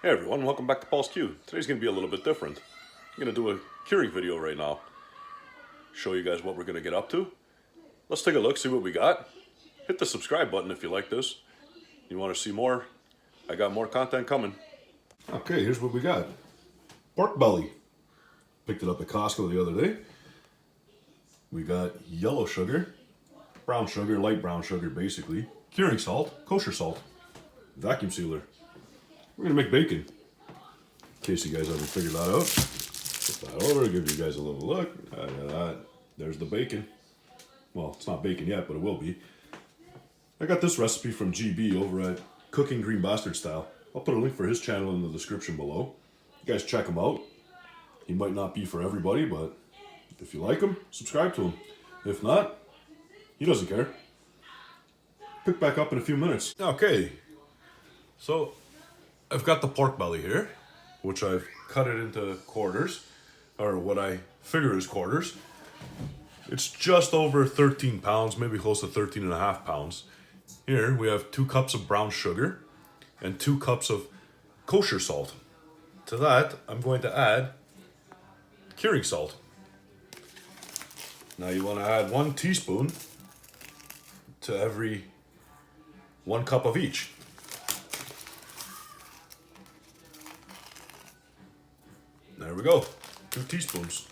Hey everyone, welcome back to Paul's Q. Today's going to be a little bit different. I'm going to do a curing video right now. Show you guys what we're going to get up to. Let's take a look, see what we got. Hit the subscribe button if you like this. You want to see more? I got more content coming. Okay, here's what we got. Pork belly. Picked it up at Costco the other day. We got yellow sugar, brown sugar, light brown sugar basically, curing salt, kosher salt, vacuum sealer. We're gonna make bacon. In case you guys haven't figured that out. Flip that over, give you guys a little look. There's the bacon. Well, it's not bacon yet, but it will be. I got this recipe from GB over at Cooking Green Bastard Style. I'll put a link for his channel in the description below. You guys check him out. He might not be for everybody, but if you like him, subscribe to him. If not, he doesn't care. Pick back up in a few minutes. Okay, so I've got the pork belly here, which I've cut it into quarters, or what I figure is quarters. It's just over 13 pounds, maybe close to 13 and a half pounds. Here we have 2 cups of brown sugar and 2 cups of kosher salt. To that, I'm going to add curing salt. Now you want to add 1 teaspoon to every 1 cup of each. There we go, 2 teaspoons.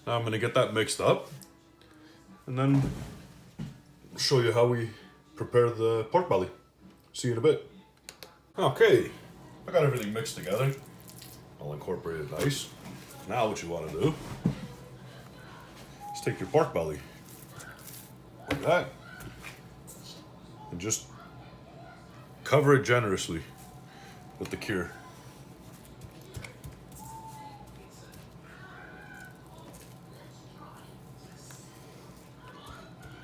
Now I'm going to get that mixed up and then show you how we prepare the pork belly. See you in a bit. Okay, I got everything mixed together. I'll incorporate it nice. Now what you want to do is take your pork belly, like that, and just cover it generously with the cure.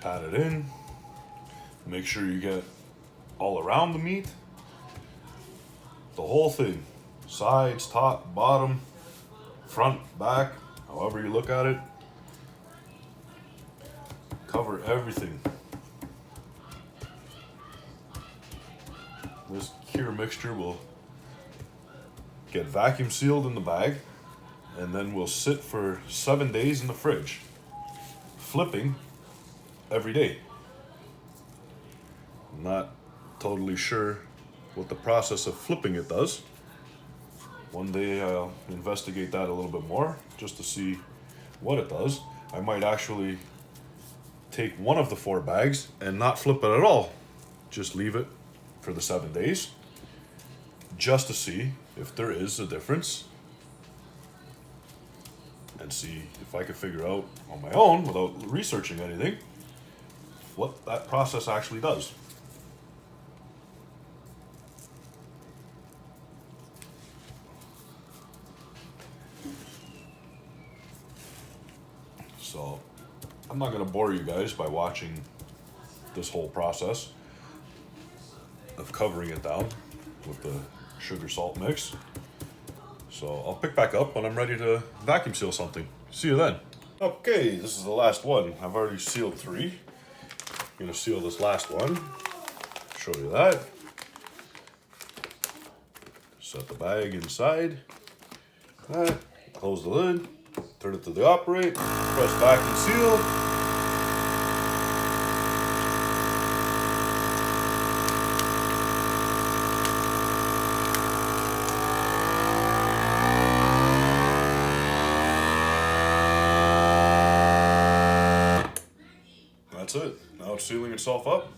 Pat it in. Make sure you get all around the meat. The whole thing. Sides, top, bottom, front, back, however you look at it. Cover everything. This cure mixture will get vacuum sealed in the bag and then will sit for 7 days in the fridge, flipping every day. I'm not totally sure what the process of flipping it does. One day I'll investigate that a little bit more just to see what it does. I might actually take one of the 4 bags and not flip it at all. Just leave it for the 7 days just to see if there is a difference and see if I can figure out on my own without researching anything what that process actually does. So I'm not going to bore you guys by watching this whole process of covering it down with the sugar salt mix. So I'll pick back up when I'm ready to vacuum seal something. See you then. Okay, this is the last one. I've already sealed 3. I'm going to seal this last one. Show you that. Set the bag inside. That. Close the lid. Turn it to the operate. Press vacuum seal. That's it. Now it's sealing itself up.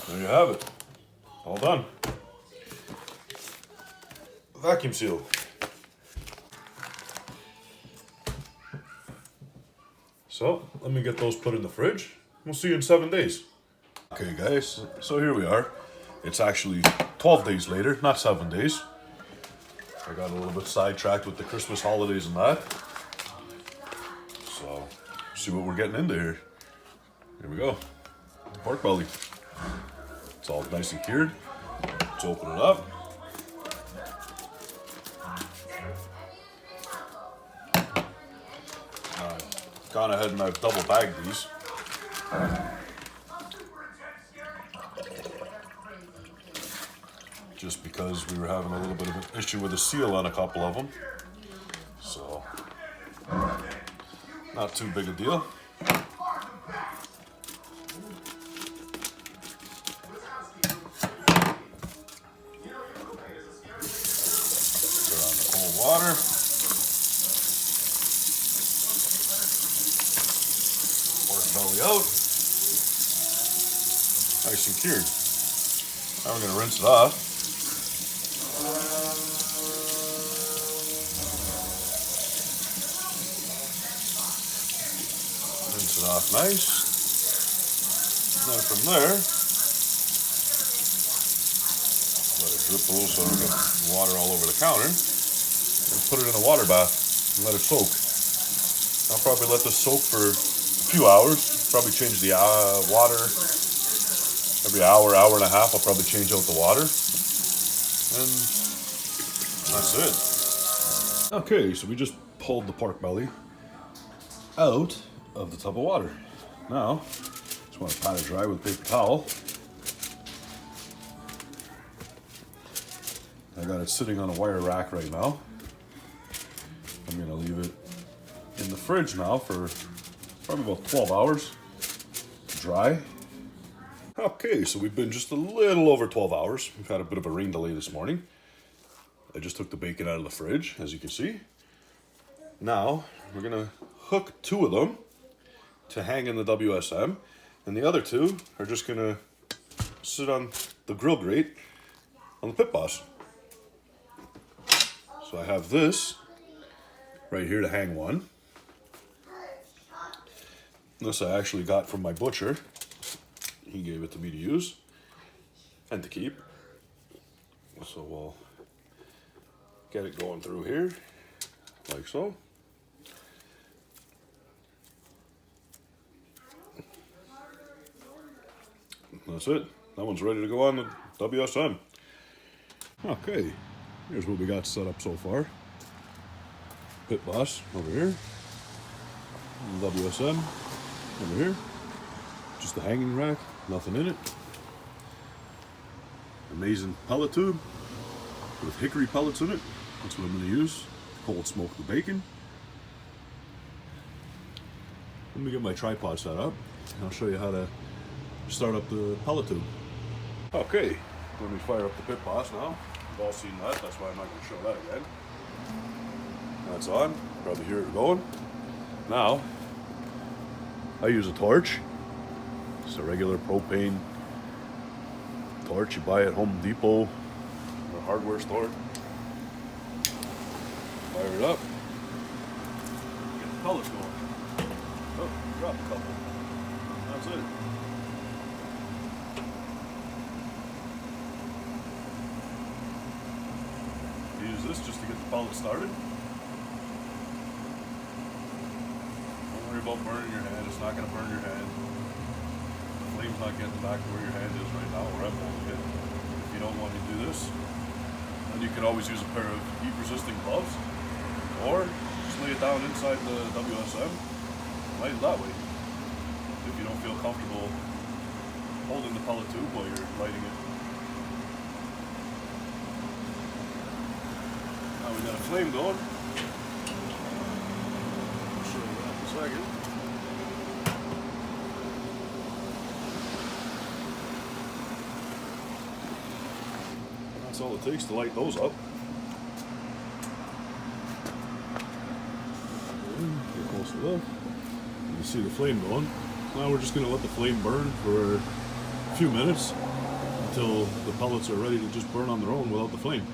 There you have it. All done. Vacuum seal. So, let me get those put in the fridge. We'll see you in 7 days. Okay guys, so here we are. It's actually 12 days later, not 7 days. I got a little bit sidetracked with the Christmas holidays and that. So, see what we're getting into here. Here we go. Pork belly. It's all nice and cured. Let's open it up. gone ahead and I've double bagged these. Just because we were having a little bit of an issue with the seal on a couple of them. So, not too big a deal. Put on the cold water. Pork belly out. Nice and cured. Now we're going to rinse it off. Rinse it off nice. And then from there, let it drip a little so I don't get water all over the counter. And put it in a water bath and let it soak. I'll probably let this soak for a few hours. Probably change the water every hour, hour and a half. I'll probably change out the water. And that's it. Okay, so we just pulled the pork belly out of the tub of water. Now, just want to pat it dry with a paper towel. I got it sitting on a wire rack right now. I'm going to leave it in the fridge now for probably about 12 hours to dry. Okay, so we've been just a little over 12 hours. We've had a bit of a rain delay this morning. I just took the bacon out of the fridge, as you can see. Now, we're going to hook 2 of them to hang in the WSM, and the other 2 are just going to sit on the grill grate on the pit boss. So I have this right here to hang one. This I actually got from my butcher. He gave it to me to use and to keep. So we'll get it going through here, like so. That's it. That one's ready to go on the WSM. Okay, here's what we got set up so far. Pit boss over here. WSM over here. Just the hanging rack, nothing in it. Amazing pellet tube with hickory pellets in it. That's what I'm going to use to cold smoke the bacon. Let me get my tripod set up and I'll show you how to start up the pellet tube. Okay, let me fire up the pit boss now. You've all seen that, that's why I'm not going to show that again. That's on, probably hear it going. Now, I use a torch. It's a regular propane torch you buy at Home Depot or hardware store. Fire it up. Get the pellets going. Oh, drop a couple. That's it. Use this just to get the pellet started. Don't worry about burning your hand. It's not going to burn your hand. The flame's not getting back to where your hand is right now, or I'm holding it. If you don't want to do this, then you can always use a pair of heat-resistant gloves, or just lay it down inside the WSM and light it that way. If you don't feel comfortable holding the pellet tube while you're lighting it. Now we got a flame going. I'll show you that in a second. That's all it takes to light those up. Get close to that. You can see the flame going. Now we're just going to let the flame burn for a few minutes until the pellets are ready to just burn on their own without the flame.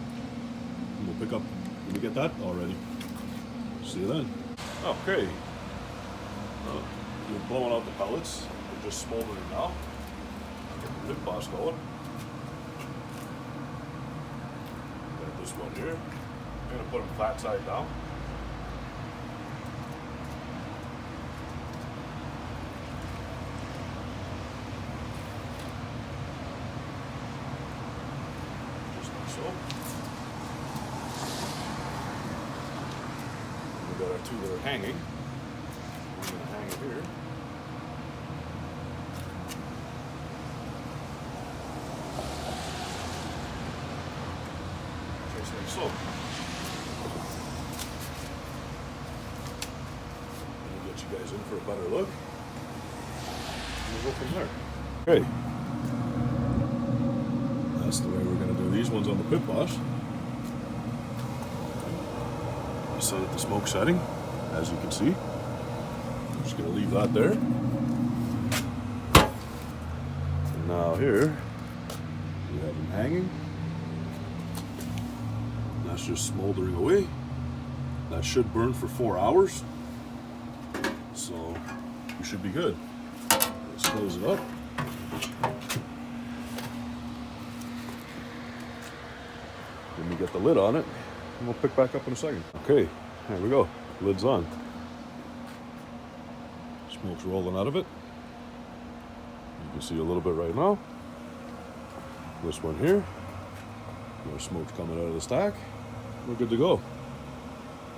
And we'll pick up when we get that all ready. See you then. Okay. You're blowing out the pellets. They're just smoldering now. Get the pit boss going. Got this one here. I'm going to put them flat side down. Just like so. We got our 2 that are hanging. We're going to here. Just like so. We'll get you guys in for a better look. And we'll go from there. Okay. That's the way we're going to do these ones on the pit boss. You set at the smoke setting, as you can see. I'm just going to leave that there. And now here, we have them hanging. That's just smoldering away. That should burn for 4 hours. So we should be good. Let's close it up. Then we get the lid on it, and we'll pick back up in a second. Okay, there we go. Lid's on. Smoke's rolling out of it. You can see a little bit right now. This one here. More smoke's coming out of the stack. We're good to go.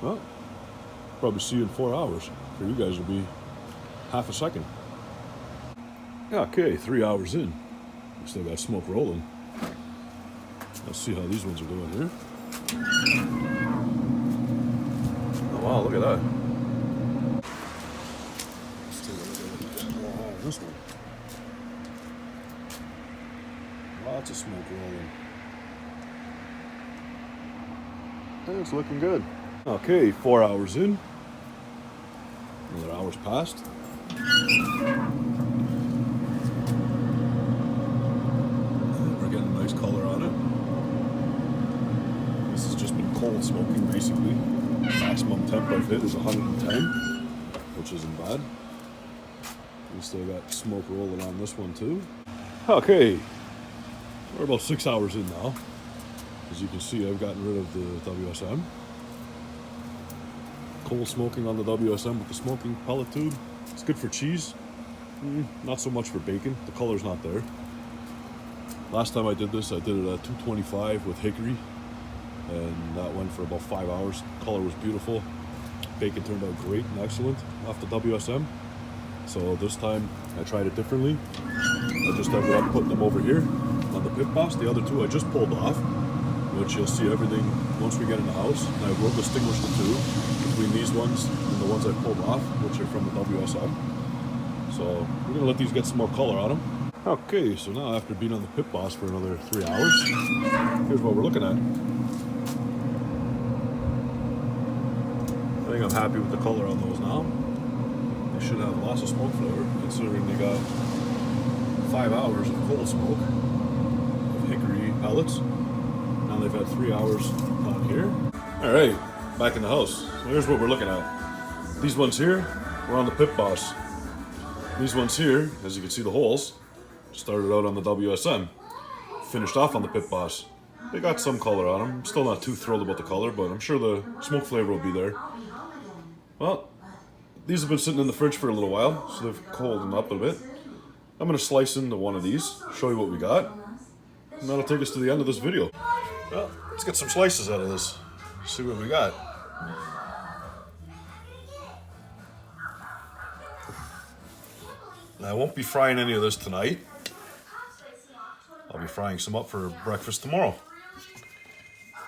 Well, probably see you in 4 hours. For you guys, it'll be half a second. Okay, 3 hours in. We still got smoke rolling. Let's see how these ones are doing here. Oh wow, look at that. Let's take a look at this one. Lots of smoke rolling. And it's looking good. Okay, 4 hours in. Another hour's passed. And we're getting a nice color on it. This has just been cold smoking basically. Maximum temp I've hit is 110, which isn't bad. We still got smoke rolling on this one too. Okay, we're about 6 hours in now. As you can see, I've gotten rid of the WSM. Cold smoking on the WSM with the smoking pellet tube. It's good for cheese. Not so much for bacon. The color's not there. Last time I did this, I did it at 225 with hickory. And that went for about 5 hours. Color was beautiful. Bacon turned out great and excellent off the WSM. So this time I tried it differently. I just ended up putting them over here on the pit boss. The other two I just pulled off, which you'll see everything once we get in the house. And I will distinguish the two between these ones and the ones I pulled off, which are from the WSM. So we're gonna let these get some more color on them. Okay, so now after being on the pit boss for another 3 hours, here's what we're looking at. I think I'm happy with the color on those now. They should have lots of smoke flavor, considering they got 5 hours of cold smoke of hickory pellets. Now they've had 3 hours on here. All right, back in the house. So here's what we're looking at. These ones here, we're on the pit boss. These ones here, as you can see the holes, started out on the WSM, finished off on the pit boss. They got some color on them. I'm still not too thrilled about the color, but I'm sure the smoke flavor will be there. Well, these have been sitting in the fridge for a little while, so they've cooled up a bit. I'm gonna slice into one of these, show you what we got, and that'll take us to the end of this video. Well, let's get some slices out of this, see what we got. Now, I won't be frying any of this tonight. I'll be frying some up for breakfast tomorrow.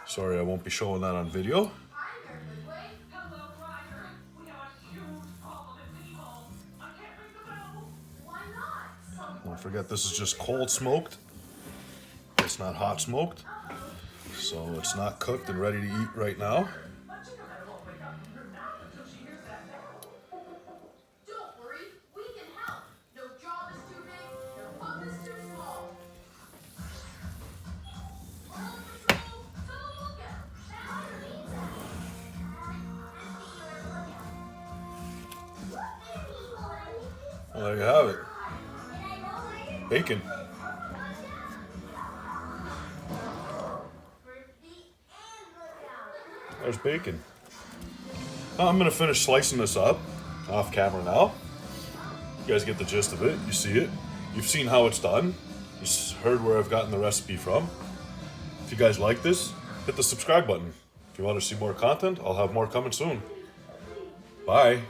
Sorry, I won't be showing that on video. Don't forget, this is just cold smoked. It's not hot smoked. So it's not cooked and ready to eat right now. Well, there you have it. Bacon. There's bacon. Now I'm gonna finish slicing this up off camera now. You guys get the gist of it. You see it. You've seen how it's done. You've heard where I've gotten the recipe from. If you guys like this, hit the subscribe button. If you want to see more content, I'll have more coming soon. Bye.